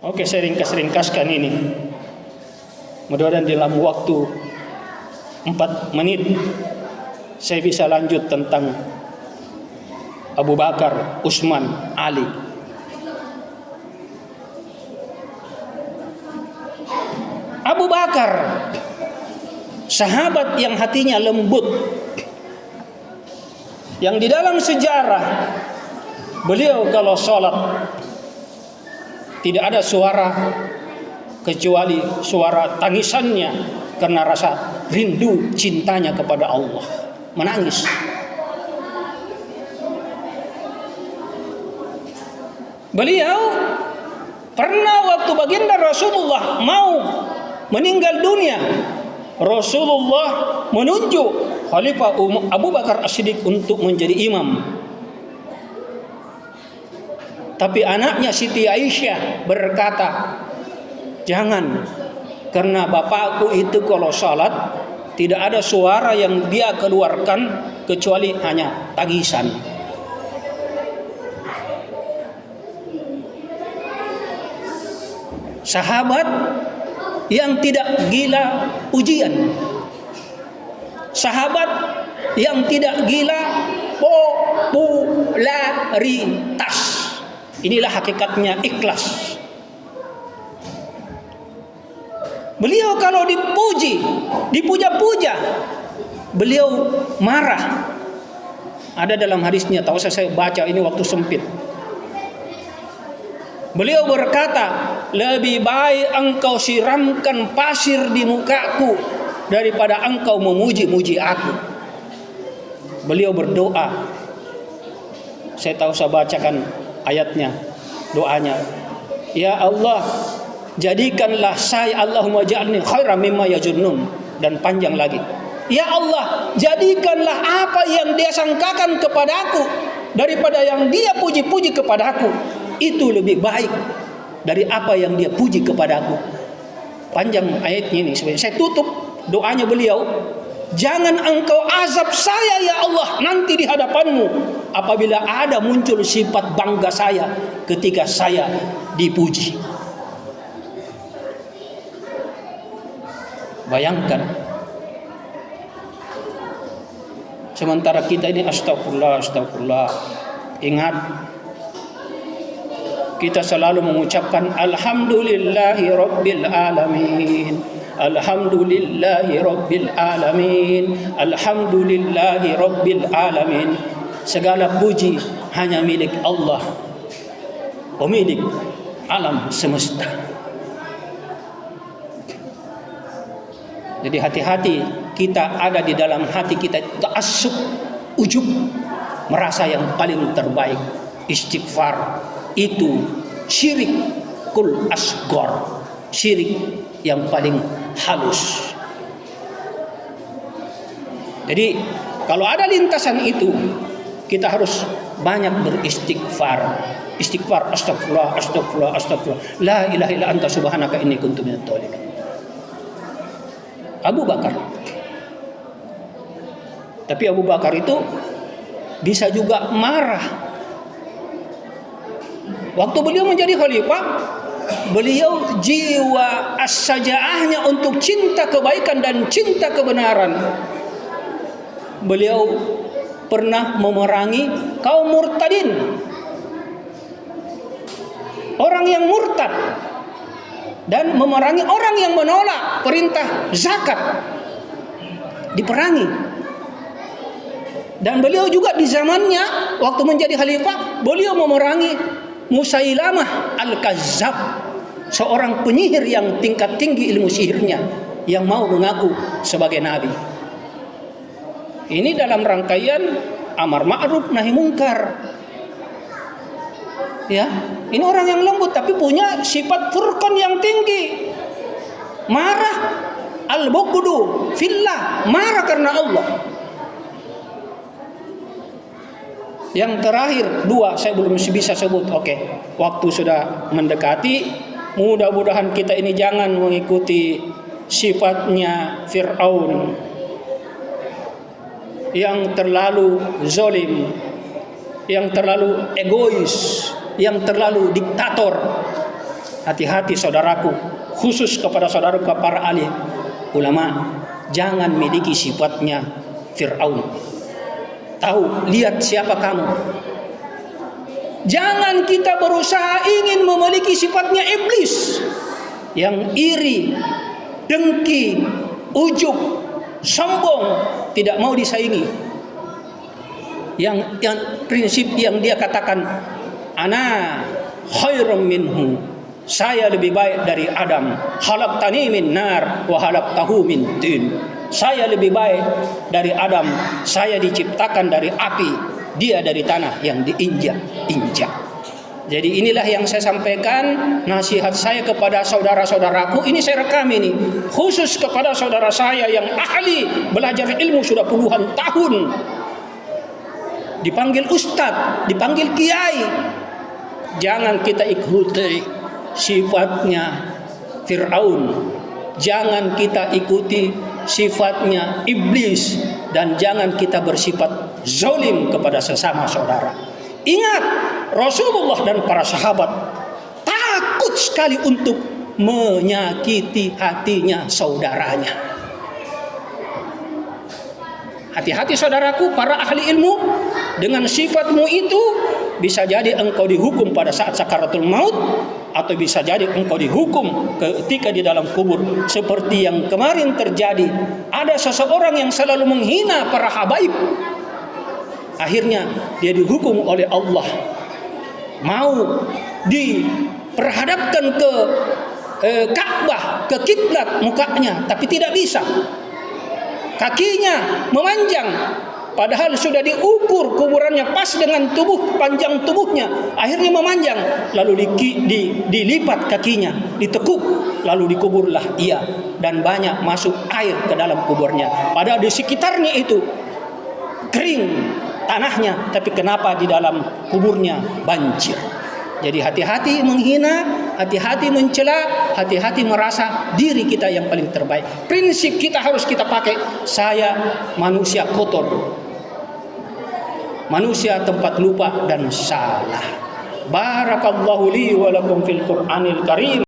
Oke, saya ringkas-ringkaskan ini. Mudah-mudahan dalam waktu 4 menit saya bisa lanjut tentang Abu Bakar, Utsman, Ali. Abu Bakar, sahabat yang hatinya lembut, yang di dalam sejarah beliau kalau sholat tidak ada suara kecuali suara tangisannya karena rasa rindu cintanya kepada Allah, menangis. Beliau pernah waktu baginda Rasulullah mau meninggal dunia, Rasulullah menunjuk Khalifah Abu Bakar As-Siddiq untuk menjadi imam. Tapi anaknya Siti Aisyah berkata, jangan, karena bapakku itu kalau salat tidak ada suara yang dia keluarkan kecuali hanya tangisan. Sahabat yang tidak gila ujian, sahabat yang tidak gila popularitas. Inilah hakikatnya ikhlas. Beliau kalau dipuji, dipuja-puja, beliau marah. Ada dalam hadisnya, tahu saya baca ini waktu sempit. Beliau berkata, lebih baik engkau siramkan pasir di mukaku daripada engkau memuji-muji aku. Beliau berdoa. Saya tahu saya bacakan ayatnya, doanya. Ya Allah, jadikanlah saya, Allahumma ja'alni khairan mimma yajunnun, dan panjang lagi. Ya Allah, jadikanlah apa yang dia sangkakan kepadaku daripada yang dia puji-puji kepadaku itu lebih baik dari apa yang dia puji kepadaku. Panjang ayatnya ini. Saya tutup doanya beliau. Jangan engkau azab saya ya Allah nanti di hadapanmu apabila ada muncul sifat bangga saya ketika saya dipuji. Bayangkan, sementara kita ini astagfirullah, astagfirullah. Ingat, kita selalu mengucapkan alhamdulillahi rabbil alamin, alhamdulillahi rabbil alamin, alhamdulillahi rabbil alamin. Segala puji hanya milik Allah, pemilik alam semesta. Jadi hati-hati, kita ada di dalam hati kita ta'assub, ujub, merasa yang paling terbaik. Istighfar itu syirikul asghar, syirik yang paling halus. Jadi kalau ada lintasan itu, kita harus banyak beristighfar. Istighfar, astagfirullah, astagfirullah, astagfirullah. La ilaha illa anta subhanaka inni kuntu minadz dzalimin. Abu Bakar. Tapi Abu Bakar itu bisa juga marah. Waktu beliau menjadi khalifah, beliau jiwa as-sajaahnya untuk cinta kebaikan dan cinta kebenaran. Beliau pernah memerangi kaum murtadin, orang yang murtad, dan memerangi orang yang menolak perintah zakat, diperangi. Dan beliau juga di zamannya waktu menjadi khalifah, beliau memerangi Musailamah al-Kazzab, seorang penyihir yang tingkat tinggi ilmu sihirnya, yang mau mengaku sebagai nabi. Ini dalam rangkaian amar ma'ruf nahi mungkar. Ya, ini orang yang lembut tapi punya sifat furqan yang tinggi. Marah, al-bughdu fillah, marah karena Allah. Yang terakhir dua saya belum bisa sebut. Oke, waktu sudah mendekati. Mudah-mudahan kita ini jangan mengikuti sifatnya Fir'aun yang terlalu zalim, yang terlalu egois, yang terlalu diktator. Hati-hati saudaraku, khusus kepada saudaraku para alim ulama, jangan miliki sifatnya Fir'aun. Tahu, lihat siapa kamu. Jangan kita berusaha ingin memiliki sifatnya iblis yang iri, dengki, ujub, sombong, tidak mau disaingi. Yang prinsip yang dia katakan, ana khairum minhu, saya lebih baik dari Adam. Khalaqtani min nar wa khalaqtahu min tin. Saya lebih baik dari Adam, saya diciptakan dari api, dia dari tanah yang diinjak-injak. Jadi inilah yang saya sampaikan, nasihat saya kepada saudara-saudaraku. Ini saya rekam ini, khusus kepada saudara saya yang ahli belajar ilmu sudah puluhan tahun. Dipanggil ustadz, dipanggil kiai. Jangan kita ikuti sifatnya Fir'aun. Jangan kita ikuti sifatnya iblis. Dan jangan kita bersifat zalim kepada sesama saudara. Ingat, Rasulullah dan para sahabat takut sekali untuk menyakiti hatinya saudaranya. Hati-hati saudaraku, para ahli ilmu, dengan sifatmu itu bisa jadi engkau dihukum pada saat sakaratul maut, atau bisa jadi engkau dihukum ketika di dalam kubur, seperti yang kemarin terjadi. Ada seseorang yang selalu menghina para habaib, akhirnya dia dihukum oleh Allah, mau diperhadapkan ke Ka'bah, ke kiblat mukanya, tapi tidak bisa. Kakinya memanjang, padahal sudah diukur kuburannya pas dengan panjang tubuhnya. Akhirnya memanjang, lalu dilipat kakinya, ditekuk, lalu dikuburlah ia, dan banyak masuk air ke dalam kuburnya. Padahal di sekitarnya itu kering tanahnya, tapi kenapa di dalam kuburnya banjir? Jadi hati-hati menghina, hati-hati mencela, hati-hati merasa diri kita yang paling terbaik. Prinsip kita harus kita pakai, saya manusia kotor, manusia tempat lupa dan salah. Barakallahu li wa lakum fil Qur'anil Karim.